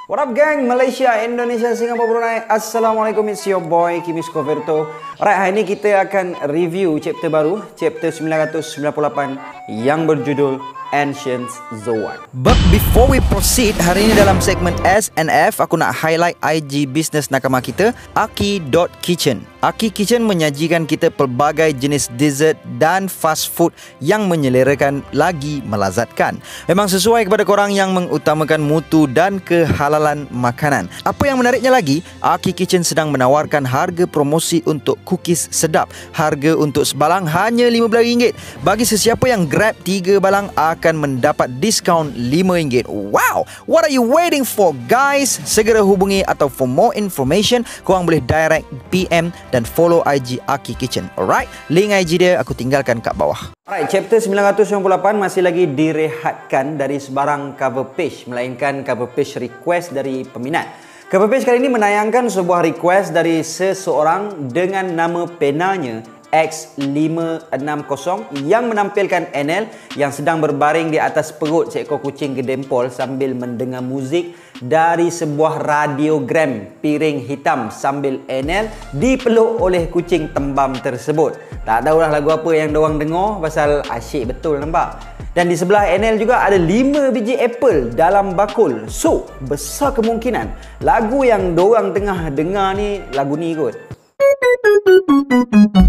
What up gang, Malaysia, Indonesia, Singapura, Brunei. Assalamualaikum, it's your boy Kimis Coverto. Alright, hari ini kita akan review chapter baru, chapter 998 yang berjudul Ancient Zoan. But before we proceed, hari ini dalam segmen S&F aku nak highlight IG business nakama kita, Aki.Kitchen. Aki Kitchen menyajikan kita pelbagai jenis dessert dan fast food yang menyelerakan lagi melazatkan. Memang sesuai kepada korang yang mengutamakan mutu dan kehalalan makanan. Apa yang menariknya lagi, Aki Kitchen sedang menawarkan harga promosi untuk cookies sedap. Harga untuk sebalang hanya RM15. Bagi sesiapa yang grab 3 balang akan mendapat diskaun RM5. Wow! What are you waiting for guys? Segera hubungi atau for more information, korang boleh direct PM dan follow IG Aki Kitchen. Alright, link IG dia aku tinggalkan kat bawah. Alright, chapter 998 masih lagi direhatkan dari sebarang cover page, melainkan cover page request dari peminat. Cover page kali ini menayangkan sebuah request dari seseorang dengan nama penanya X560 yang menampilkan NL yang sedang berbaring di atas perut seekor kucing gedempol sambil mendengar muzik dari sebuah radiogram piring hitam sambil NL dipeluk oleh kucing tembam tersebut. Tak tahulah lagu apa yang diorang dengar, pasal asyik betul nampak. Dan di sebelah NL juga ada 5 biji apple dalam bakul. So, besar kemungkinan lagu yang diorang tengah dengar ni lagu ni kot.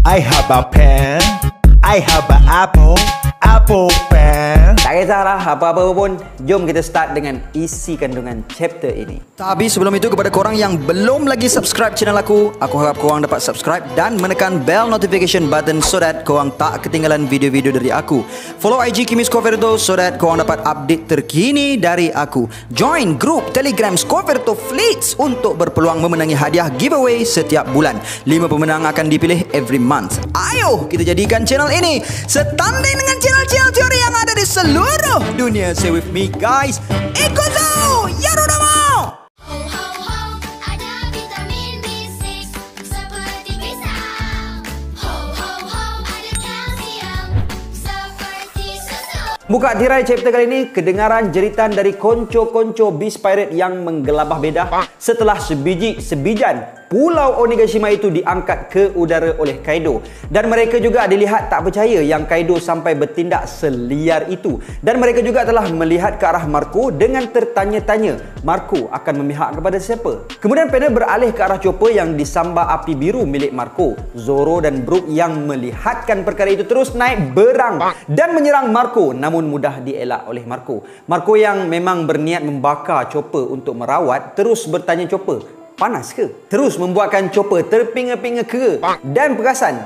I have a pen, I have an apple pen. Tak kisahlah apa-apa pun, jom kita start dengan isi kandungan chapter ini. Tapi sebelum itu, kepada korang yang belum lagi subscribe channel aku harap korang dapat subscribe dan menekan bell notification button so that korang tak ketinggalan video-video dari aku. Follow IG Kimis Coverto so that korang dapat update terkini dari aku. Join grup Telegram Coverto Fleets untuk berpeluang memenangi hadiah giveaway setiap bulan. 5 pemenang akan dipilih every month. Ayo kita jadikan channel ini setanding dengan channel-channel teori yang ada di seluruh dunia. Stay with me guys. Ikutu Yarudamo. Ho ho ho, ada vitamin B6 seperti pisang. Ho ho ho, ada kalsium seperti susu. Buka tirai chapter kali ini, kedengaran jeritan dari konco-konco Beast Pirate yang menggelabah bedah setelah sebijan Pulau Onigashima itu diangkat ke udara oleh Kaido. Dan mereka juga dilihat tak percaya yang Kaido sampai bertindak seliar itu. Dan mereka juga telah melihat ke arah Marco dengan tertanya-tanya, Marco akan memihak kepada siapa? Kemudian panel beralih ke arah chopper yang disambar api biru milik Marco. Zoro dan Brook yang melihatkan perkara itu terus naik berang dan menyerang Marco, namun mudah dielak oleh Marco. Marco yang memang berniat membakar chopper untuk merawat, terus bertanya chopper, panas ke? Terus membuatkan chopper terpinga-pinga kera dan perasan,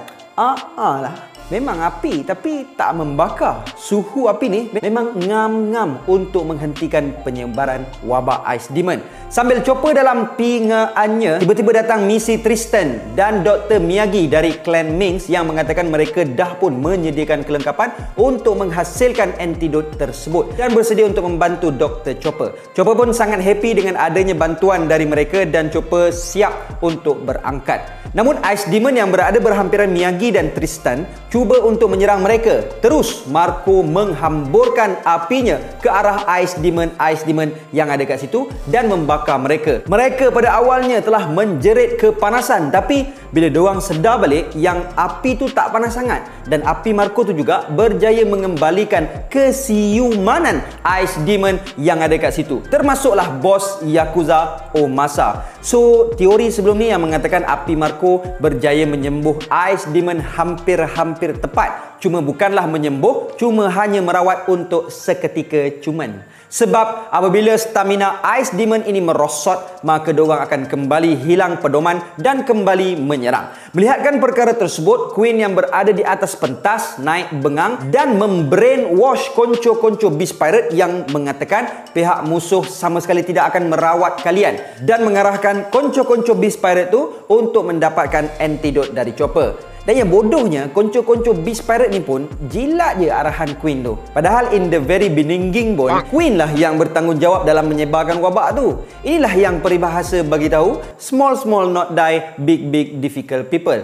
lah, memang api tapi tak membakar. Suhu api ni memang ngam-ngam untuk menghentikan penyebaran wabak Ice Demon. Sambil chopper dalam pingaannya, tiba-tiba datang misi Tristan dan Dr. Miyagi dari klan Minx yang mengatakan mereka dah pun menyediakan kelengkapan untuk menghasilkan antidot tersebut dan bersedia untuk membantu Dr. Chopper. Chopper pun sangat happy dengan adanya bantuan dari mereka dan Chopper siap untuk berangkat. Namun Ice Demon yang berada berhampiran Miyagi dan Tristan cuba untuk menyerang mereka. Terus Marco menghamburkan apinya ke arah Ice Demon yang ada kat situ dan membakar mereka. Mereka pada awalnya telah menjerit kepanasan, tapi bila diorang sedar balik yang api tu tak panas sangat dan api Marco tu juga berjaya mengembalikan kesiumanan Ice Demon yang ada kat situ, termasuklah bos Yakuza Omasa. So teori sebelum ni yang mengatakan api Marco berjaya menyembuh Ice Demon hampir-hampir tepat. Cuma bukanlah menyembuh, cuma hanya merawat untuk seketika cuman. Sebab apabila stamina Ice Demon ini merosot, maka diorang akan kembali hilang pedoman dan kembali menyerang. Melihatkan perkara tersebut, Queen yang berada di atas pentas naik bengang dan membrainwash konco-konco Beast Pirate yang mengatakan pihak musuh sama sekali tidak akan merawat kalian dan mengarahkan konco-konco Beast Pirate tu untuk mendapatkan antidot dari Chopper. Dan yang bodohnya, konco-konco Beast Pirate ni pun jilat je arahan Queen tu. Padahal in the very beginning pun, Queen lah yang bertanggungjawab dalam menyebarkan wabak tu. Inilah yang peribahasa bagi tahu, small small not die, big big difficult people.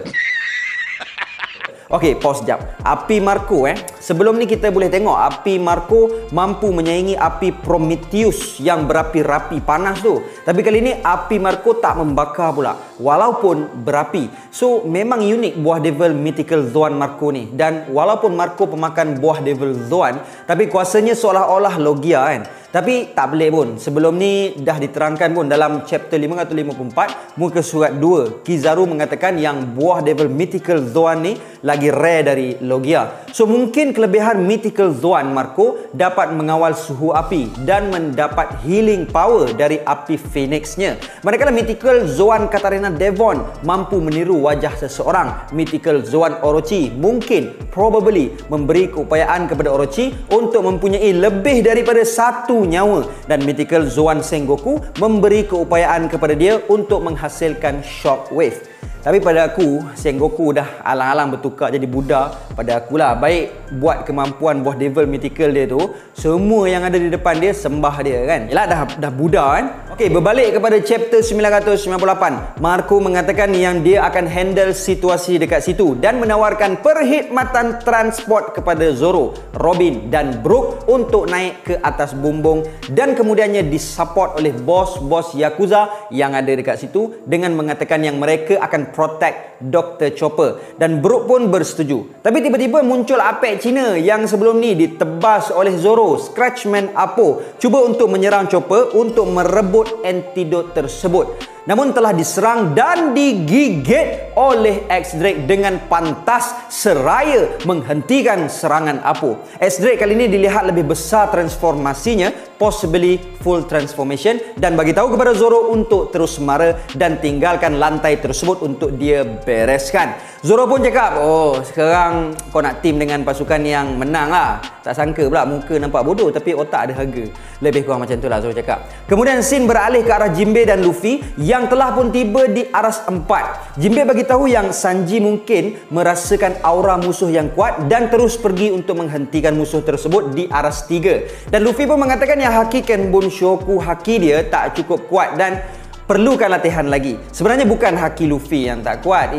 Okey, pause sekejap. Api Marco Sebelum ni kita boleh tengok api Marco mampu menyaingi api Prometheus yang berapi-rapi panas tu. Tapi kali ni api Marco tak membakar pula walaupun berapi. So memang unik buah Devil Mythical Zoan Marco ni. Dan walaupun Marco pemakan buah Devil Zoan, tapi kuasanya seolah-olah Logia kan. Tapi tak pelik pun. Sebelum ni dah diterangkan pun dalam chapter 554 muka surat 2. Kizaru mengatakan yang buah Devil Mythical Zoan ni lagi rare dari Logia. So mungkin kelebihan Mythical Zoan Marco dapat mengawal suhu api dan mendapat healing power dari api Phoenix-nya. Manakala Mythical Zoan Katarina Devon mampu meniru wajah seseorang. Mythical Zoan Orochi mungkin probably memberi keupayaan kepada Orochi untuk mempunyai lebih daripada satu nyawa, dan Mythical Zoan Sengoku memberi keupayaan kepada dia untuk menghasilkan shockwave. Tapi pada aku, Sengoku dah alang-alang bertukar jadi Buddha. Pada akulah, baik buat kemampuan buah Devil Mythical dia tu, semua yang ada di depan dia sembah dia kan. Yalah dah Buddha kan. Okey, berbalik kepada chapter 998. Marco mengatakan yang dia akan handle situasi dekat situ dan menawarkan perkhidmatan transport kepada Zoro, Robin dan Brook untuk naik ke atas bumbung, dan kemudiannya disupport oleh bos-bos Yakuza yang ada dekat situ dengan mengatakan yang mereka akan protect Dr. Chopper, dan Brook pun bersetuju. Tapi tiba-tiba muncul Apek Cina yang sebelum ni ditebas oleh Zoro, Scratchman Apo, cuba untuk menyerang Chopper untuk merebut antidot tersebut. Namun telah diserang dan digigit oleh X-Drake dengan pantas seraya menghentikan serangan Apo. X-Drake kali ini dilihat lebih besar transformasinya, possibly full transformation, dan bagi tahu kepada Zoro untuk terus mara dan tinggalkan lantai tersebut untuk dia bereskan. Zoro pun cakap, oh sekarang kau nak team dengan pasukan yang menang lah. Tak sangka pula muka nampak bodoh tapi otak ada harga. Lebih kurang macam tu lah Zoro cakap. Kemudian scene beralih ke arah Jinbei dan Luffy yang telah pun tiba di aras 4. Jinbei bagi tahu yang Sanji mungkin merasakan aura musuh yang kuat dan terus pergi untuk menghentikan musuh tersebut di aras 3. Dan Luffy pun mengatakan yang haki Kenbun-shoku haki dia tak cukup kuat dan perlukan latihan lagi. Sebenarnya bukan haki Luffy yang tak kuat,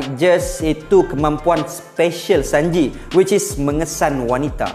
itu kemampuan special Sanji, which is mengesan wanita,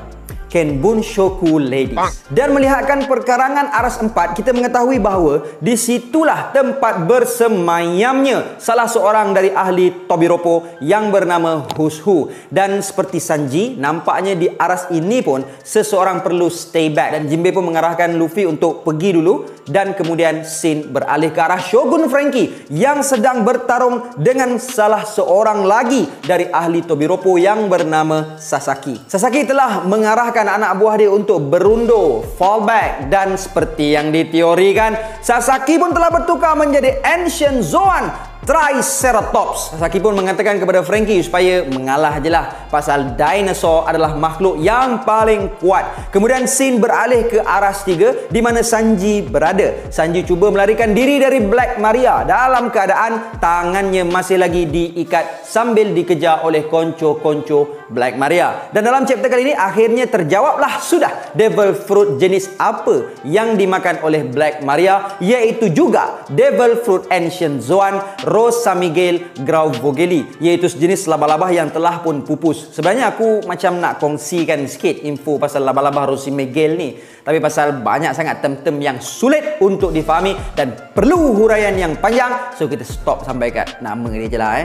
Kenbun-shoku ladies. Dan melihatkan perkarangan aras 4, kita mengetahui bahawa disitulah tempat bersemayamnya salah seorang dari ahli Tobiropo yang bernama Hushu. Dan seperti Sanji, nampaknya di aras ini pun seseorang perlu stay back, dan Jinbei pun mengarahkan Luffy untuk pergi dulu. Dan kemudian scene beralih ke arah Shogun Frankie yang sedang bertarung dengan salah seorang lagi dari ahli Tobiropo yang bernama Sasaki. Sasaki telah mengarahkan anak buah dia untuk berundur, fallback, dan seperti yang diteorikan, Sasaki pun telah bertukar menjadi Ancient Zoan Triceratops. Sasaki pun mengatakan kepada Frankie supaya mengalah je lah, pasal dinosaur adalah makhluk yang paling kuat. Kemudian scene beralih ke aras 3 di mana Sanji berada. Sanji cuba melarikan diri dari Black Maria dalam keadaan tangannya masih lagi diikat sambil dikejar oleh konco-konco Black Maria. Dan dalam chapter kali ini akhirnya terjawablah sudah Devil Fruit jenis apa yang dimakan oleh Black Maria, iaitu juga Devil Fruit Ancient Zoan Rosa Miguel Grauvogeli, iaitu sejenis laba-laba yang telah pun pupus. Sebenarnya aku macam nak kongsikan sikit info pasal laba-laba Rosa Miguel ni, tapi pasal banyak sangat term-term yang sulit untuk difahami dan perlu huraian yang panjang, so kita stop sampai kat nama dia je lah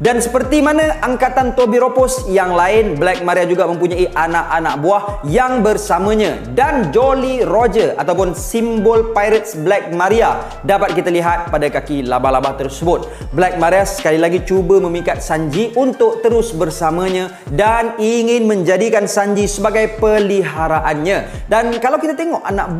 Dan seperti mana angkatan Tobiropos yang lain, Black Maria juga mempunyai anak-anak buah yang bersamanya, dan Jolly Roger ataupun simbol Pirates Black Maria dapat kita lihat pada kaki laba-laba tersebut. Black Maria sekali lagi cuba memikat Sanji untuk terus bersamanya dan ingin menjadikan Sanji sebagai peliharaannya. Dan kalau kita tengok anak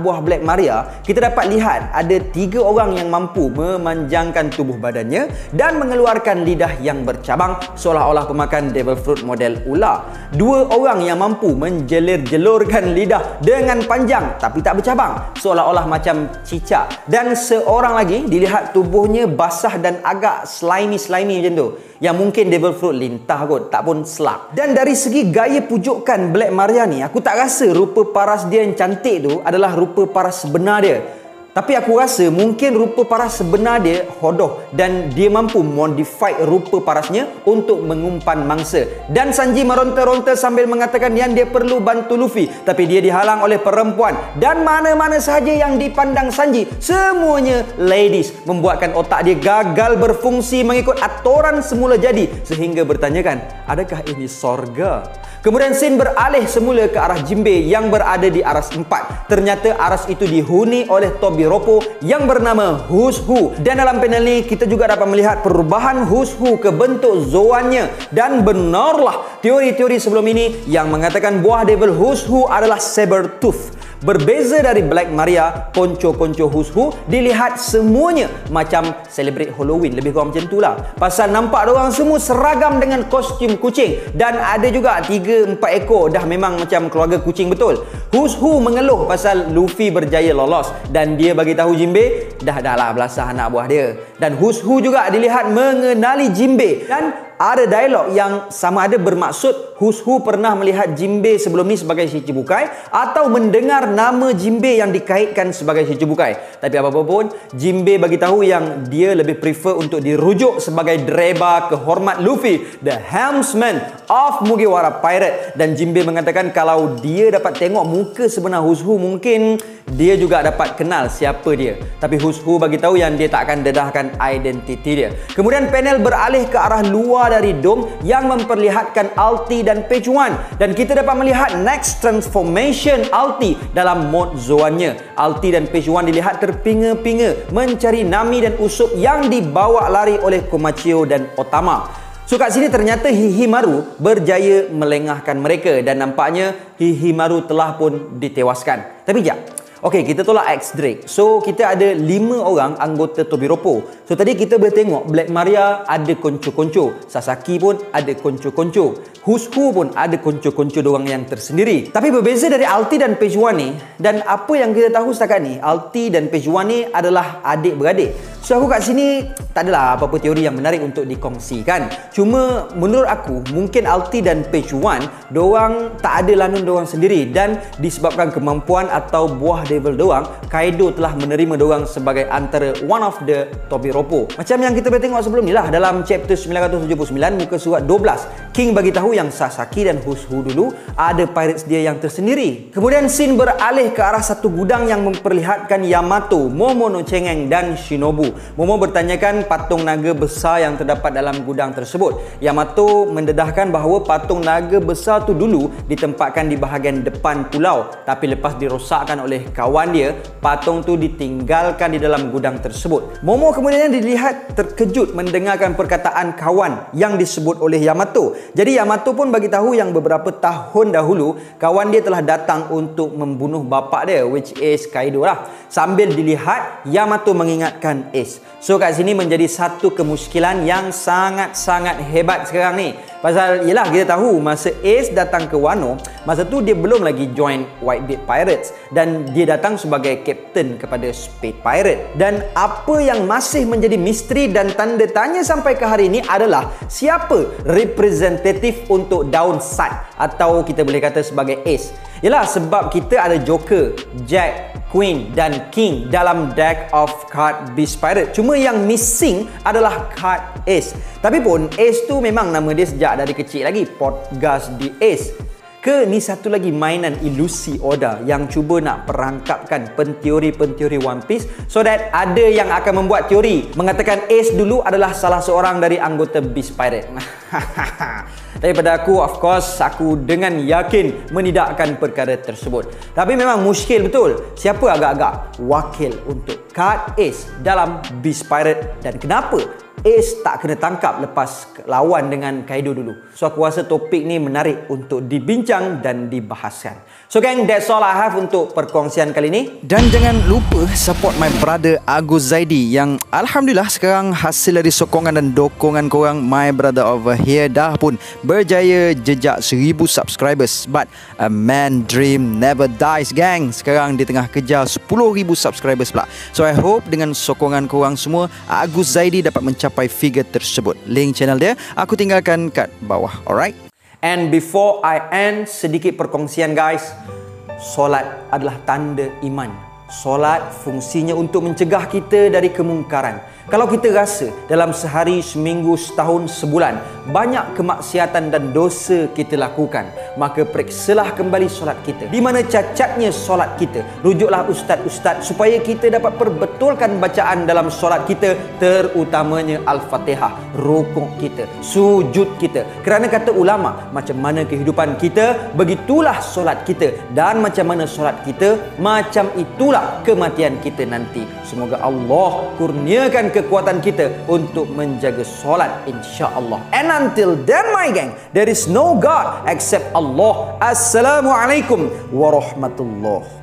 buah Black Maria, kita dapat lihat ada 3 orang yang mampu memanjangkan tubuh badannya dan mengeluarkan lidah yang bercabang seolah-olah pemakan Devil Fruit model ular. 2 orang yang mampu menjelir-jelurkan lidah dengan panjang tapi tak bercabang seolah-olah macam cicak. Dan seorang lagi dilihat tubuhnya basah dan agak slimy macam tu, yang mungkin Devil Fruit lintah kot, tak pun selak. Dan dari segi gaya pujukan Black Maria ni, aku tak rasa rupa paras dia yang cantik tu adalah rupa paras sebenar dia. Tapi aku rasa mungkin rupa paras sebenar dia hodoh dan dia mampu modify rupa parasnya untuk mengumpan mangsa. Dan Sanji meronta-ronta sambil mengatakan yang dia perlu bantu Luffy, tapi dia dihalang oleh perempuan. Dan mana-mana sahaja yang dipandang Sanji, semuanya ladies, membuatkan otak dia gagal berfungsi mengikut aturan semula jadi, sehingga bertanyakan, adakah ini sorga? Kemudian scene beralih semula ke arah Jinbei yang berada di aras 4. Ternyata aras itu dihuni oleh Tobiropo yang bernama Who's Who. Dan dalam panel ni kita juga dapat melihat perubahan Who's Who ke bentuk Zoannya. Dan benarlah teori-teori sebelum ini yang mengatakan buah Devil Who's Who adalah Sabertooth. Berbeza dari Black Maria, konco-konco Who's Who dilihat semuanya macam celebrate Halloween, lebih kurang macam itulah. Pasal nampak diorang semua seragam dengan kostum kucing dan ada juga 3-4 ekor dah memang macam keluarga kucing betul. Who's Who mengeluh pasal Luffy berjaya lolos dan dia bagi tahu Jinbei dah lah belasah anak buah dia. Dan Who's Who juga dilihat mengenali Jinbei dan ada dialog yang sama ada bermaksud Who's Who pernah melihat Jinbei sebelum ni sebagai Shichibukai atau mendengar nama Jinbei yang dikaitkan sebagai Shichibukai. Tapi apa-apa pun, Jinbei bagi tahu yang dia lebih prefer untuk dirujuk sebagai dreba kehormat Luffy, the helmsman of Mugiwara Pirate. Dan Jinbei mengatakan kalau dia dapat tengok muka sebenar Who's Who, mungkin dia juga dapat kenal siapa dia. Tapi Who's Who bagi tahu yang dia tak akan dedahkan identiti dia. Kemudian panel beralih ke arah luar dari dom yang memperlihatkan Alti dan Page One, dan kita dapat melihat next transformation Alti dalam mod Zoannya. Alti dan Page One dilihat terpinga-pinga mencari Nami dan Usopp yang dibawa lari oleh Komachio dan Otama. So kat sini ternyata Hihimaru berjaya melengahkan mereka dan nampaknya Hihimaru telah pun ditewaskan. Tapi jap, okey, kita tolak X Drake. So kita ada 5 orang anggota Tobiropo. So tadi kita boleh tengok Black Maria ada konco-konco, Sasaki pun ada konco-konco, Who's Who pun ada konco-konco diorang yang tersendiri. Tapi berbeza dari Alti dan Page One ni, dan apa yang kita tahu setakat ni, Alti dan Page One ni adalah adik-beradik. So aku kat sini tak adalah apa-apa teori yang menarik untuk dikongsikan. Cuma menurut aku mungkin Alti dan Page One diorang tak ada lanun diorang sendiri, dan disebabkan kemampuan atau buah Devil doang, Kaido telah menerima diorang sebagai antara one of the Tobiropo. Macam yang kita boleh tengok sebelum ni lah dalam chapter 979 muka surat 12. King bagi tahu yang Sasaki dan Who's Who dulu ada pirates dia yang tersendiri. Kemudian scene beralih ke arah satu gudang yang memperlihatkan Yamato, Momonochengeng dan Shinobu. Momo bertanyakan patung naga besar yang terdapat dalam gudang tersebut. Yamato mendedahkan bahawa patung naga besar tu dulu ditempatkan di bahagian depan pulau, tapi lepas dirosakkan oleh kawan dia, patung tu ditinggalkan di dalam gudang tersebut. Momo kemudian dilihat terkejut mendengarkan perkataan kawan yang disebut oleh Yamato. Jadi Yamato pun bagi tahu yang beberapa tahun dahulu kawan dia telah datang untuk membunuh bapa dia, which is Kaido lah. Sambil dilihat Yamato mengingatkan Ace. So kat sini menjadi satu kemuskilan yang sangat-sangat hebat sekarang ni. Pasal yelah kita tahu masa Ace datang ke Wano, masa tu dia belum lagi join Whitebeard Pirates dan dia datang sebagai captain kepada Spade Pirate. Dan apa yang masih menjadi misteri dan tanda tanya sampai ke hari ini adalah siapa representatif untuk Daun Sad atau kita boleh kata sebagai Ace. Yelah sebab kita ada Joker, Jack, Queen dan King dalam deck of card Beast Pirate. Cuma yang missing adalah card Ace. Tapi pun Ace tu memang nama dia sejak dari kecil lagi, Portgas di Ace. Ke ni satu lagi mainan ilusi Oda yang cuba nak perangkapkan penteori-penteori One Piece so that ada yang akan membuat teori mengatakan Ace dulu adalah salah seorang dari anggota Beast Pirate. Tapi pada aku, of course, aku dengan yakin menidakkan perkara tersebut. Tapi memang muskil betul. Siapa agak-agak wakil untuk card Ace dalam Beast Pirate dan kenapa Ace tak kena tangkap lepas lawan dengan Kaido dulu. So aku rasa topik ni menarik untuk dibincang dan dibahaskan. So gang, that's all I have untuk perkongsian kali ni. Dan jangan lupa support my brother Agus Zaidi yang alhamdulillah sekarang hasil dari sokongan dan dokongan korang, my brother over here dah pun berjaya jejak 1000 subscribers. But a man dream never dies gang. Sekarang di tengah kejar 10,000 subscribers pula. So I hope dengan sokongan korang semua Agus Zaidi dapat mencapai figure tersebut. Link channel dia aku tinggalkan kat bawah. Alright. And before I end, sedikit perkongsian guys. Solat adalah tanda iman. Solat fungsinya untuk mencegah kita dari kemungkaran. Kalau kita rasa dalam sehari, seminggu, setahun, sebulan banyak kemaksiatan dan dosa kita lakukan, maka periksalah kembali solat kita. Di mana cacatnya solat kita? Rujuklah ustaz-ustaz supaya kita dapat perbetulkan bacaan dalam solat kita, terutamanya Al-Fatihah, rukuk kita, sujud kita. Kerana kata ulama, macam mana kehidupan kita, begitulah solat kita, dan macam mana solat kita, macam itulah kematian kita nanti. Semoga Allah kurniakan kekuatan kita untuk menjaga solat, insya-Allah. And until then my gang, there is no God except Allah. Assalamualaikum warahmatullahi